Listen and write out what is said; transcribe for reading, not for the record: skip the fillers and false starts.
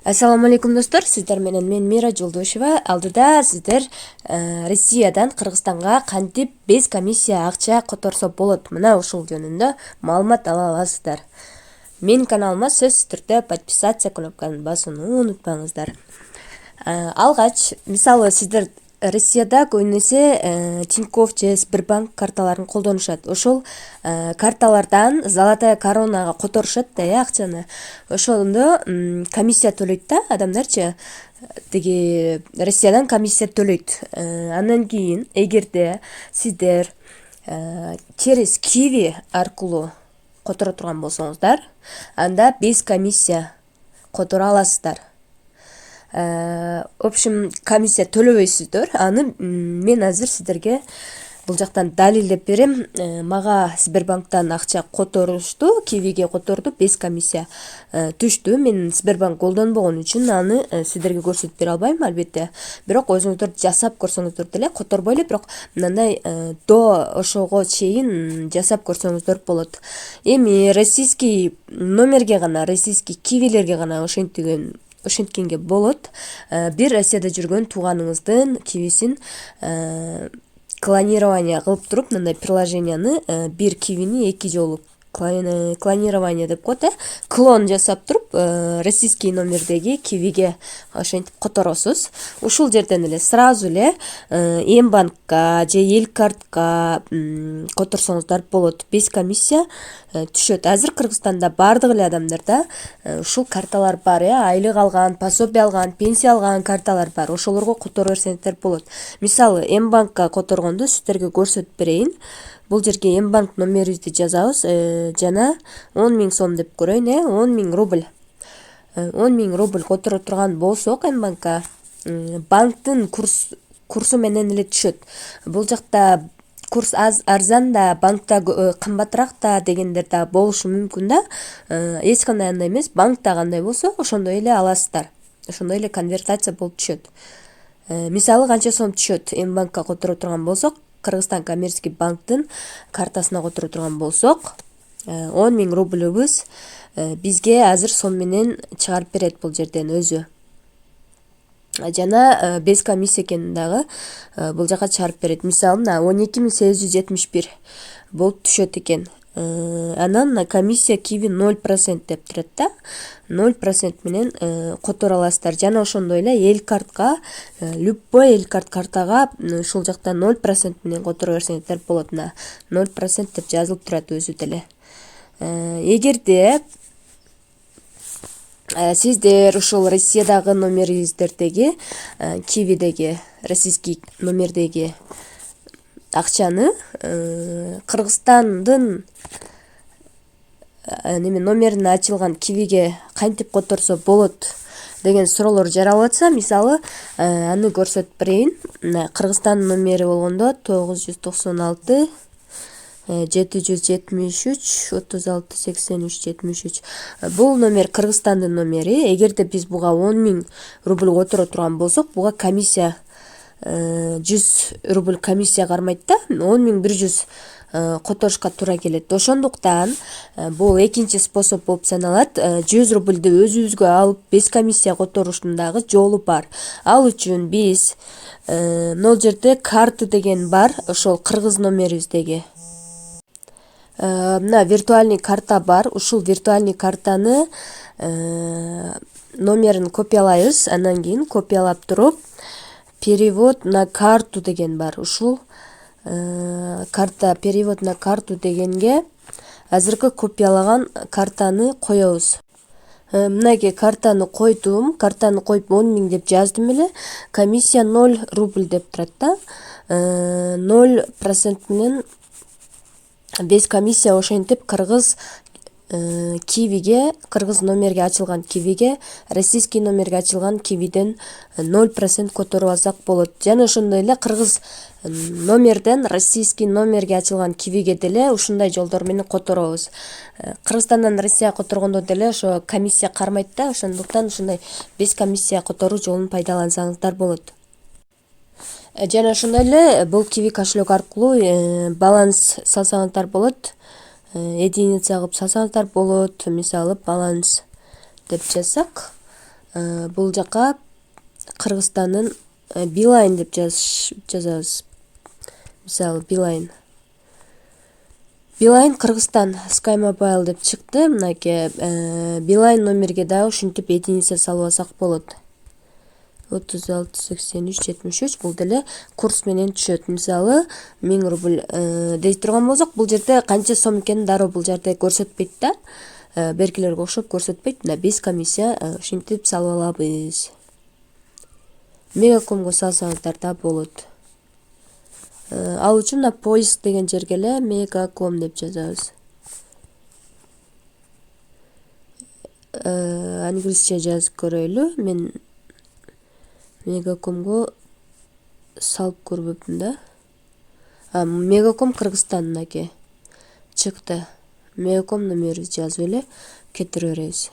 Ассаламу алейкум достор, сиздер менен мен Мира Жолдошева. Алдыда сиздер Россиядан Кыргызстанга кантип без комиссия акча которсо болот, мына ушул жөнүндө маалымат ала аласыздар. Менин каналыма сөзсүз түрдө подписация кнопкасын басууну унутпаңыздар. Алгач, мисалы сиздер Россияда көбүнесе Тинькофф же Сбербанк карталарын колдонушат. Ошол карталардан золотая коронага которушат да акчаны. Ошондо комиссия төлөйт да адамдарчы. Тиги Россиядан комиссия төлөйт. Андан кийин эгерде сиздер через Киви аркылуу которо турган болсоңуздар, анда без комиссия которо аласыздар. В общем, комиссия төлөбөйсүздөр. Аны мен азыр сиздерге бул жактан далилдеп берем. Мага Сбербанктан акча которушту, Кивиге которду, без комиссия түштү. Мен Сбербанк колдонбогон үчүн аны сиздерге көрсөтүп бере албайм, албетте. Бирок өзүңүздөр жасап көрсөңүздөр деле, которбой эле, бирок мындай до ошого чейин жасап көрсөңүздөр болот. Эми российский номерге гана, российский Кивилерге гана ошенткенге болот. Бир Россияда жүргөн тууганыңыздын кивисин клонирование кылып туруп, мындай приложенияны бир кивини эки жолу клонирование деп коет, клон жасап туруп, российский номердеги кивиге ошентип которосуз. Ушул жерден эле сразу эле М-банкка же эл картка которсоңуздар болот. Без комиссия түшөт. Азыр Кыргызстанда бардык эле адамдарда ушул карталар бар, айлык алган, пособие алган, пенсия алган карталар бар. Ошолорго которо берсеңиздер болот. Мисалы, М-банкка которгондо сиздерге көрсөтүп берейин. Бул жерге М-банк номерибизди жазабыз, жана 10 000 сом деп көрөйүн, 10 000 рубль. 10 000 рубль которо турган болсок М-банкка, банктын курсу менен эле түшөт. Бул жакта курс арзан да, банкта кымбатыраак да дегендер да болушу мүмкүн да. Эч кандай андай эмес, банкта кандай болсо ошондой эле аласыздар. Ошондой эле конвертация болуп түшөт. Мисалы канча сом түшөт М-банкка которо турган болсок, Кыргызстан коммерческий банктын картасына которо турган болсок, 10 000 рубльбыз бизге азыр сом менен чыгарып берет бул жерден өзү. Жана без комиссия экенин дагы бул жака чыгарып берет. Мисалы, 12 871 болуп түшөт экен. Анан комиссия Киви 0% деп турат да. 0% менен которо аласыздар. Жана ошондой эле эл картка, любой эл картага ушул жакта 0% менен которо берсеңиздер болот. 0% деп жазылып турат өзү деле. Эгерде сиздер ушул Россиядагы номериңиздердеги, Кивидеги, российский номердеги акчаны Кыргызстандын номерине ачылган Кивиге кантип которсо болот деген суроолор жаралып атса, мисалы, аны көрсөтүп берейин. Кыргызстандын номери болгондо 996 773 36 83 73. Бул номер Кыргызстандын номери. Эгерде биз буга 10 000 рубль которо турган болсок, буга комиссия 100 рубль комиссия кармайт да, 10 100 которушка туура келет. Ошондуктан бул экинчи способ болуп саналат. 100 рубльди өзүбүзгө алып без комиссия которуштун дагы жолу бар. Ал үчүн биз нол жерде карты деген бар, ошол кыргыз номерибиздеги. Мына виртуальный карта бар. Ушул виртуальный картаны номерин копиялайбыз. Андан кийин копиялап туруп перевод на карту деген бар. Ушул карта перевод на карту дегенге азыркы копиялаган картаны коебуз. Мынакей картаны койдум. Картаны коюп 10 000 деп жаздым эле. Комиссия 0 рубль деп турат да. 0% менен без комиссия ошентип кыргыз Кивиге, кыргыз номерге ачылган Кивиге, российский номерге ачылган Кивиден 0% которуп алсак болот. Жана ошондой эле кыргыз номерден российский номерге ачылган Кивиге деле ушундай жолдор менен которобуз. Кыргызстандан Россияга которгондо деле ошо комиссия кармайт да, ошондуктан ушундай без комиссия которуу жолун пайдалансаңыздар болот. Жана ошондой эле бул Киви кошелек аркылуу баланс салсаңыздар болот. Единица кылып салсаңыздар болот. Мисалы, баланс деп жазсак, Бул жака Кыргызстандын Билайн деп жазабыз. Мисалы Билайн Кыргызстан Sky Mobile деп чыкты. Мынакей Билайн номерге дагы ушинтип единица салып алсак болот. 368373 бул деле курс менен түшөт. Мисалы 1000 рубль дей турган болсок, бул жерде канча сом экенин дароо бул жерде көрсөтпөйт да. Беркилерге окшоп көрсөтпөйт. Мына биз комиссия ушинтип салып алабыз. Мегакомго салсаңыздар да болот. Ал үчүн мына поиск деген жерге эле Мегаком деп жазабыз. Англисче жазып көрөйлү. Мен Мегакомго салып көрбөпмүн да. Мегаком Кыргызстан мынакей чыкты. Мегаком номерибизди жазып эле кетире беребиз.